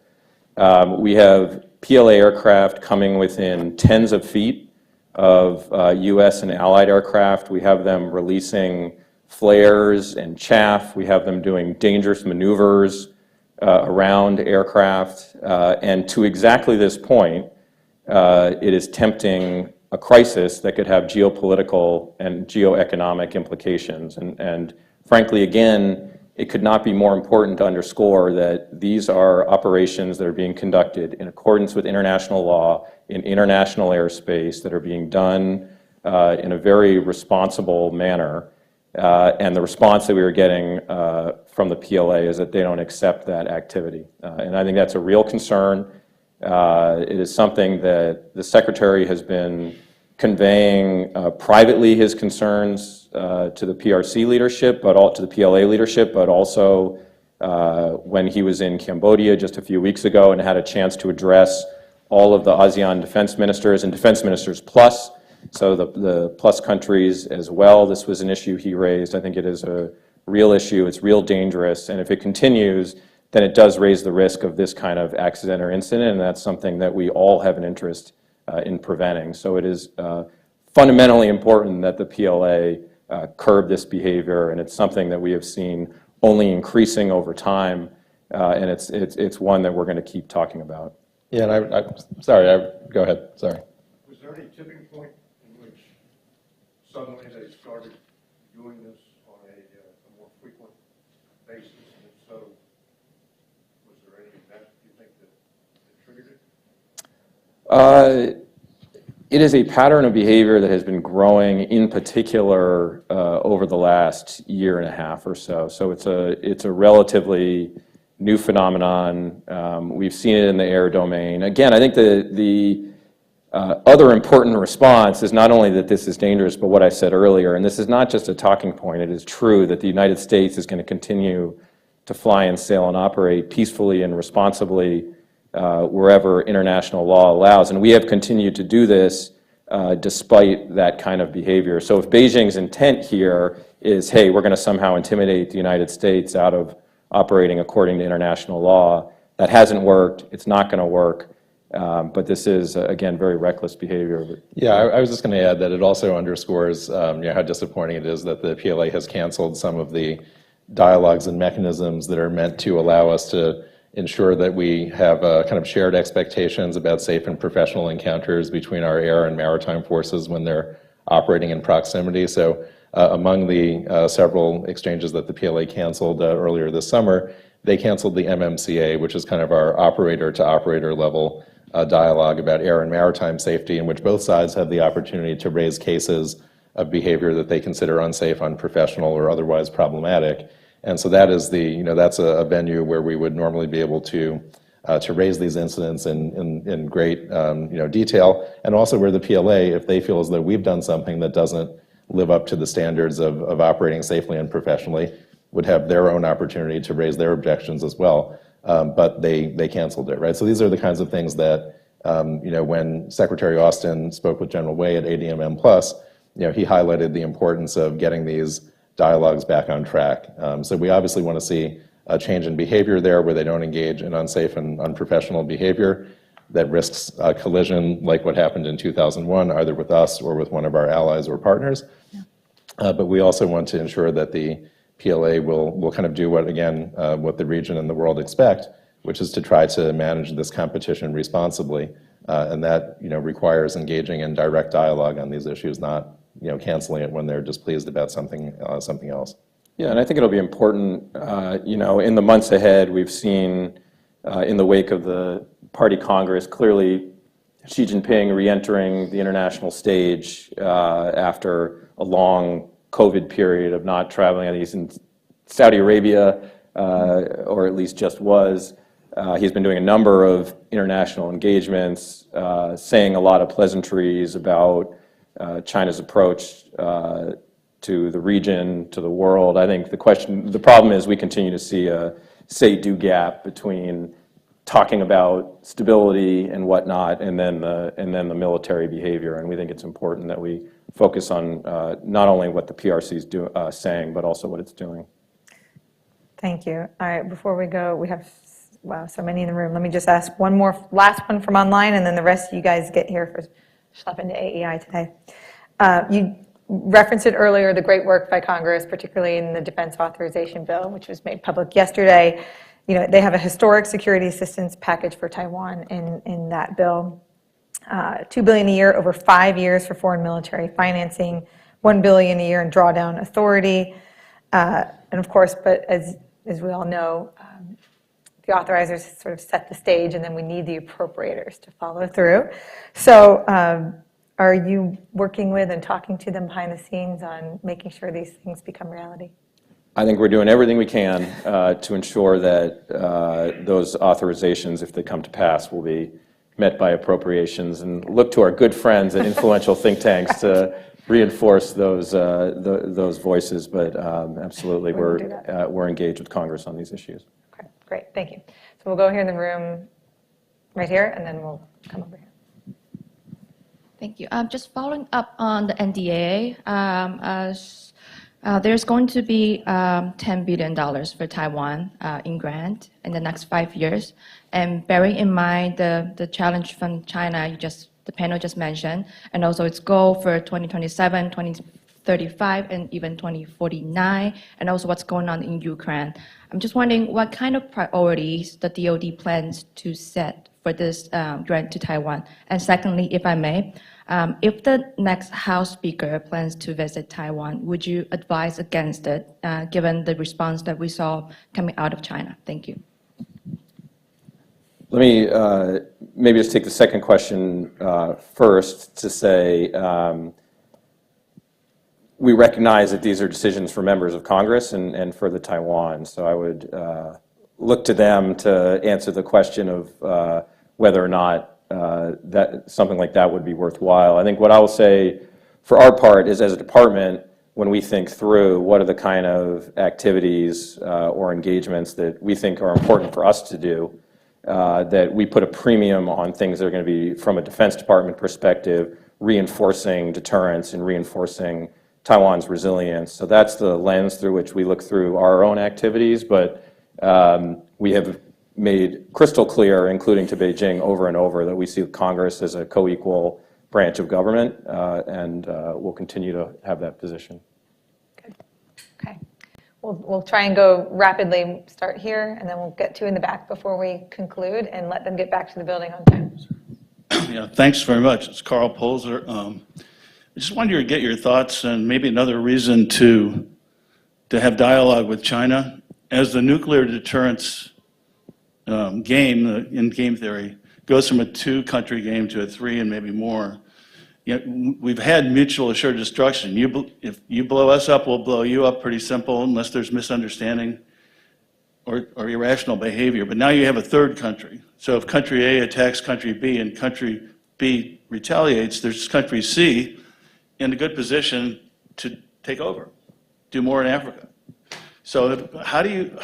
We have PLA aircraft coming within tens of feet of US and allied aircraft. We have them releasing flares and chaff. We have them doing dangerous maneuvers around aircraft. And to exactly this point, it is tempting a crisis that could have geopolitical and geoeconomic implications. And frankly, again, it could not be more important to underscore that these are operations that are being conducted in accordance with international law in international airspace that are being done in a very responsible manner. And the response that we were getting from the PLA is that they don't accept that activity. And I think that's a real concern. It is something that the Secretary has been conveying privately his concerns to the PRC leadership, to the PLA leadership, but also when he was in Cambodia just a few weeks ago and had a chance to address all of the ASEAN defense ministers and defense ministers plus, so the plus countries as well. This was an issue he raised. I think it is a real issue. It's real dangerous. And if it continues, then it does raise the risk of this kind of accident or incident, and that's something that we all have an interest in preventing. So it is fundamentally important that the PLA curb this behavior, and it's something that we have seen only increasing over time, and it's one that we're going to keep talking about. Yeah, and sorry, go ahead, sorry. Was there any tipping point in which suddenly they started doing this on a more frequent basis? And if so, was there any event you think that triggered it? It is a pattern of behavior that has been growing, in particular, over the last year and a half or so. So it's a relatively new phenomenon. We've seen it in the air domain. Again, I think the other important response is not only that this is dangerous, but what I said earlier, and this is not just a talking point. It is true that the United States is going to continue to fly and sail and operate peacefully and responsibly wherever international law allows. And we have continued to do this despite that kind of behavior. So if Beijing's intent here is, hey, we're going to somehow intimidate the United States out of operating according to international law, that hasn't worked. It's not going to work. But this is, again, very reckless behavior. Yeah, I was just going to add that it also underscores how disappointing it is that the PLA has canceled some of the dialogues and mechanisms that are meant to allow us to ensure that we have kind of shared expectations about safe and professional encounters between our air and maritime forces when they're operating in proximity. So among the several exchanges that the PLA canceled earlier this summer, they canceled the MMCA, which is kind of our operator-to-operator level dialogue about air and maritime safety, in which both sides have the opportunity to raise cases of behavior that they consider unsafe, unprofessional, or otherwise problematic. And so that is that's a venue where we would normally be able to raise these incidents in great detail, and also where the PLA, if they feel as though we've done something that doesn't live up to the standards of operating safely and professionally, would have their own opportunity to raise their objections as well. But they canceled it, right? So these are the kinds of things that when Secretary Austin spoke with General Wei at ADMM Plus, he highlighted the importance of getting these dialogues back on track. So we obviously want to see a change in behavior there where they don't engage in unsafe and unprofessional behavior that risks collision like what happened in 2001, either with us or with one of our allies or partners. Yeah. But we also want to ensure that the PLA will kind of do what the region and the world expect, which is to try to manage this competition responsibly. And that requires engaging in direct dialogue on these issues, not canceling it when they're displeased about something else. Yeah, and I think it'll be important, in the months ahead, we've seen in the wake of the Party Congress, clearly Xi Jinping re-entering the international stage after a long COVID period of not traveling. I think he's in Saudi Arabia, or at least just was. He's been doing a number of international engagements, saying a lot of pleasantries about China's approach to the region, to the world. I think the problem is we continue to see a say-do gap between talking about stability and whatnot, and then the military behavior. And we think it's important that we focus on not only what the PRC is saying, but also what it's doing. Thank you. All right, before we go, we have, wow, so many in the room. Let me just ask one more, last one from online, and then the rest of you guys get here for schlepping to AEI today. You referenced it earlier, the great work by Congress, particularly in the Defense Authorization Bill, which was made public yesterday. You know, they have a historic security assistance package for Taiwan in that bill. $2 billion a year over 5 years for foreign military financing, $1 billion a year in drawdown authority. And of course, but as we all know, the authorizers sort of set the stage, and then we need the appropriators to follow through. So are you working with and talking to them behind the scenes on making sure these things become reality? I think we're doing everything we can to ensure that those authorizations, if they come to pass, will be met by appropriations, and look to our good friends at influential think tanks to reinforce those voices. But absolutely, we're engaged with Congress on these issues. Okay, great, thank you. So we'll go here in the room right here, and then we'll come over here. Thank you. Just following up on the NDAA, there's going to be $10 billion for Taiwan in grant in the next 5 years. And bearing in mind the challenge from China, the panel just mentioned, and also its goal for 2027, 2035, and even 2049, and also what's going on in Ukraine. I'm just wondering what kind of priorities the DoD plans to set for this grant to Taiwan. And secondly, if I may, if the next House Speaker plans to visit Taiwan, would you advise against it, given the response that we saw coming out of China? Thank you. Let me maybe just take the second question first to say we recognize that these are decisions for members of Congress and for the Taiwan. So I would look to them to answer the question of whether or not that something like that would be worthwhile. I think what I will say for our part is, as a department, when we think through what are the kind of activities or engagements that we think are important for us to do, that we put a premium on things that are going to be, from a Defense Department perspective, reinforcing deterrence and reinforcing Taiwan's resilience. So that's the lens through which we look through our own activities, but we have made crystal clear, including to Beijing over and over, that we see Congress as a co-equal branch of government, and we'll continue to have that position. Good. Okay. We'll try and go rapidly, start here, and then we'll get to in the back before we conclude, and let them get back to the building on time. Yeah, thanks very much. It's Carl Polzer. I just wanted to get your thoughts, and maybe another reason to have dialogue with China. As the nuclear deterrence game, in game theory, goes from a 2-country game to a 3 and maybe more, we've had mutual assured destruction. If you blow us up, we'll blow you up. Pretty simple, unless there's misunderstanding or irrational behavior. But now you have a 3rd country. So if country A attacks country B and country B retaliates, there's country C in a good position to take over, do more in Africa. So how do you...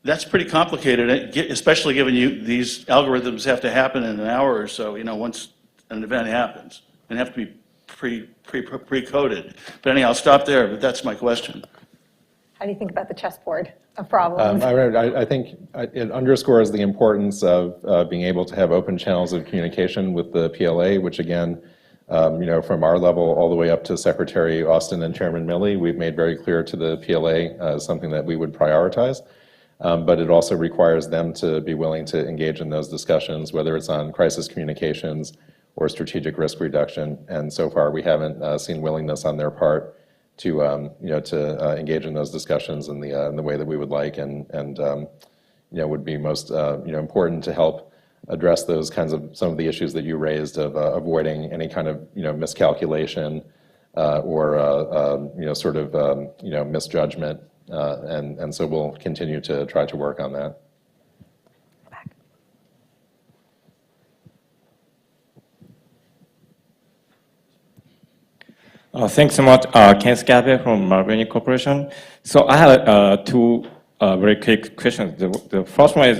That's pretty complicated, especially given these algorithms have to happen in an hour or so, once an event happens, and have to be pre-coded. But anyhow, I'll stop there, but that's my question. How do you think about the chessboard of problems? I think it underscores the importance of being able to have open channels of communication with the PLA, which again, from our level all the way up to Secretary Austin and Chairman Milley, we've made very clear to the PLA something that we would prioritize. But it also requires them to be willing to engage in those discussions, whether it's on crisis communications or strategic risk reduction. And so far, we haven't seen willingness on their part to engage in those discussions in the way that we would like, and would be most important to help address those kinds of some of the issues that you raised of avoiding any kind of miscalculation or misjudgment. And so we'll continue to try to work on that. Thanks so much, Ken Scabe from Marvini Corporation. So I have 2 very quick questions. The first one is,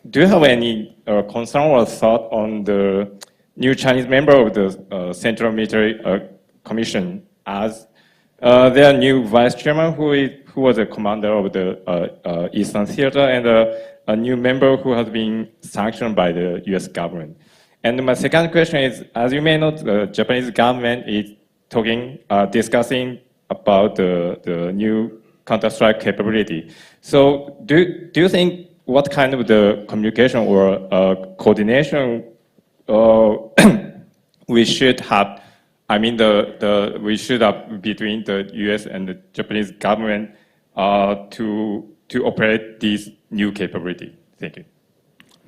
do you have any concern or thought on the new Chinese member of the Central Military Commission as their new vice chairman who was a commander of the Eastern Theater and a new member who has been sanctioned by the US government. And my second question is, as you may know, the Japanese government is discussing about the new counter-strike capability. So do you think what kind of the communication or coordination we should have? I mean, we should have between the U.S. and the Japanese government to operate this new capability. Thank you.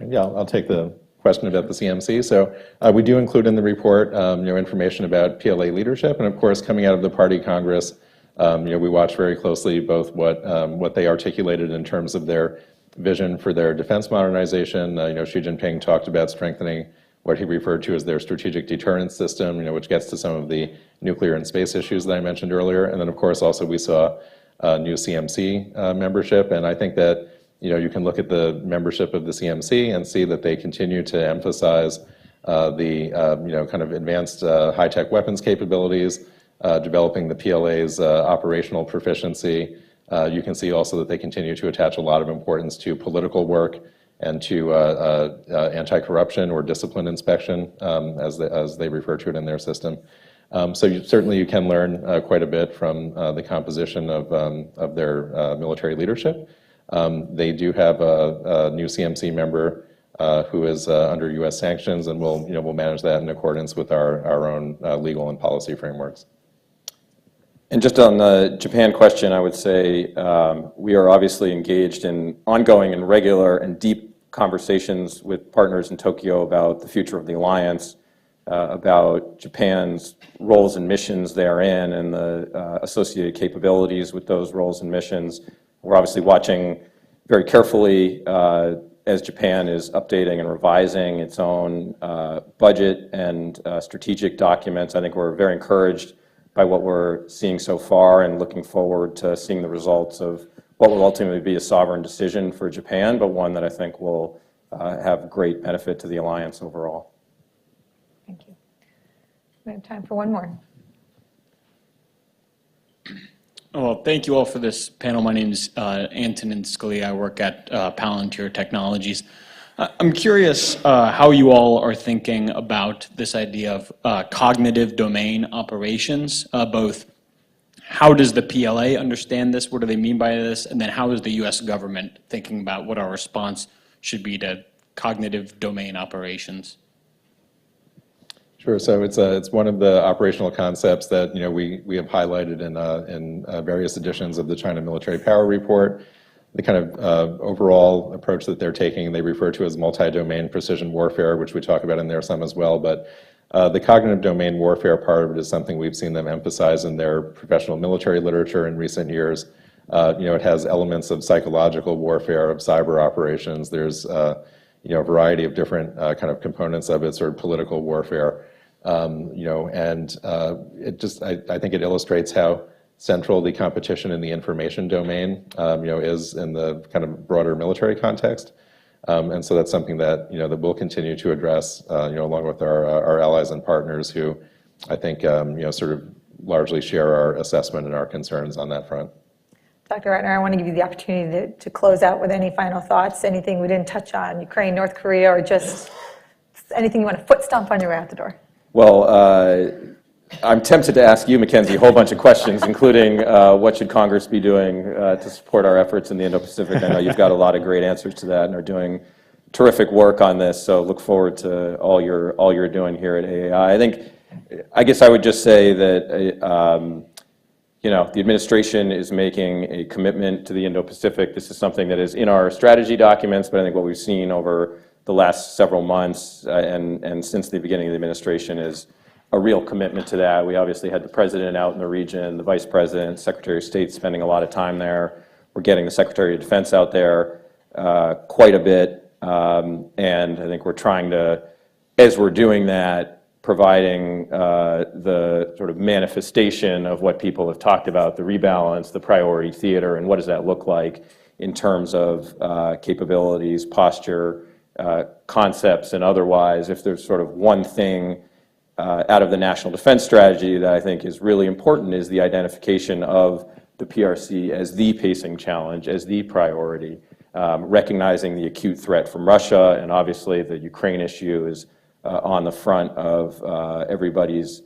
Yeah, I'll take the question about the CMC. So we do include in the report, information about PLA leadership, and of course, coming out of the Party Congress, we watch very closely both what they articulated in terms of their vision for their defense modernization. Xi Jinping talked about strengthening what he referred to as their strategic deterrence system, which gets to some of the nuclear and space issues that I mentioned earlier. And then, of course, also we saw new CMC membership, and I think that you can look at the membership of the CMC and see that they continue to emphasize the kind of advanced high-tech weapons capabilities, developing the PLA's operational proficiency. You can see also that they continue to attach a lot of importance to political work and to anti-corruption or discipline inspection, as they refer to it in their system. So certainly you can learn quite a bit from the composition of their military leadership. They do have a new CMC member who is under U.S. sanctions, and we'll manage that in accordance with our own legal and policy frameworks. And just on the Japan question, I would say we are obviously engaged in ongoing and regular and deep conversations with partners in Tokyo about the future of the alliance, about Japan's roles and missions therein and the associated capabilities with those roles and missions. We're obviously watching very carefully as Japan is updating and revising its own budget and strategic documents. I think we're very encouraged by what we're seeing so far and looking forward to seeing the results of what will ultimately be a sovereign decision for Japan, but one that I think will have great benefit to the alliance overall. Thank you. We have time for one more. Well, thank you all for this panel. My name is Antonin Scalia. I work at Palantir Technologies. I'm curious how you all are thinking about this idea of cognitive domain operations, both how does the PLA understand this, what do they mean by this, and then how is the US government thinking about what our response should be to cognitive domain operations? Sure. So it's one of the operational concepts that we have highlighted in various editions of the China Military Power Report. The kind of overall approach that they're taking, they refer to as multi-domain precision warfare, which we talk about in there some as well. But the cognitive domain warfare part of it is something we've seen them emphasize in their professional military literature in recent years. It has elements of psychological warfare, of cyber operations. There's a variety of different kind of components of it, sort of political warfare. And it just, I think it illustrates how central the competition in the information domain, is in the kind of broader military context. And so that's something that, that we'll continue to address, along with our allies and partners who I think, sort of largely share our assessment and our concerns on that front. Dr. Ratner, I want to give you the opportunity to close out with any final thoughts, anything we didn't touch on, Ukraine, North Korea, or just anything you want to foot stomp on your way out the door. Well, I'm tempted to ask you, Mackenzie, a whole bunch of questions, including what should Congress be doing to support our efforts in the Indo-Pacific. I know you've got a lot of great answers to that and are doing terrific work on this, so look forward to all you're doing here at AAI. I guess I would just say that the administration is making a commitment to the Indo-Pacific. This is something that is in our strategy documents, but I think what we've seen over the last several months and since the beginning of the administration is a real commitment to that. We obviously had the president out in the region, the vice president, Secretary of State spending a lot of time there. We're getting the Secretary of Defense out there quite a bit. And I think we're trying to, as we're doing that, providing the sort of manifestation of what people have talked about, the rebalance, the priority theater, and what does that look like in terms of capabilities, posture, concepts, and otherwise. If there's sort of one thing out of the National Defense Strategy that I think is really important is the identification of the PRC as the pacing challenge, as the priority, recognizing the acute threat from Russia, and obviously the Ukraine issue is on the front of everybody's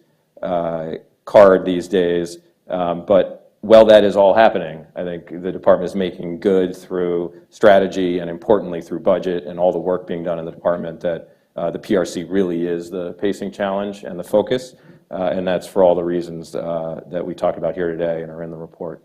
card these days. But while that is all happening, I think the department is making good through strategy and importantly through budget and all the work being done in the department that the PRC really is the pacing challenge and the focus, and that's for all the reasons that we talked about here today and are in the report.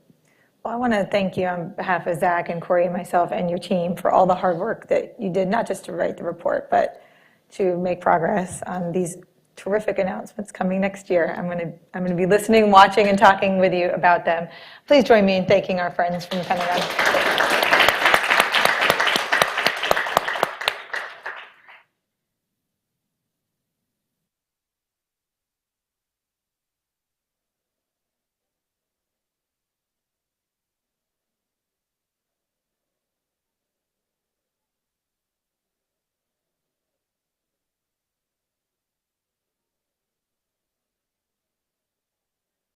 Well, I want to thank you on behalf of Zach and Corey and myself and your team for all the hard work that you did, not just to write the report, but to make progress on these terrific announcements coming next year. I'm going to be listening, watching, and talking with you about them. Please join me in thanking our friends from the Pentagon.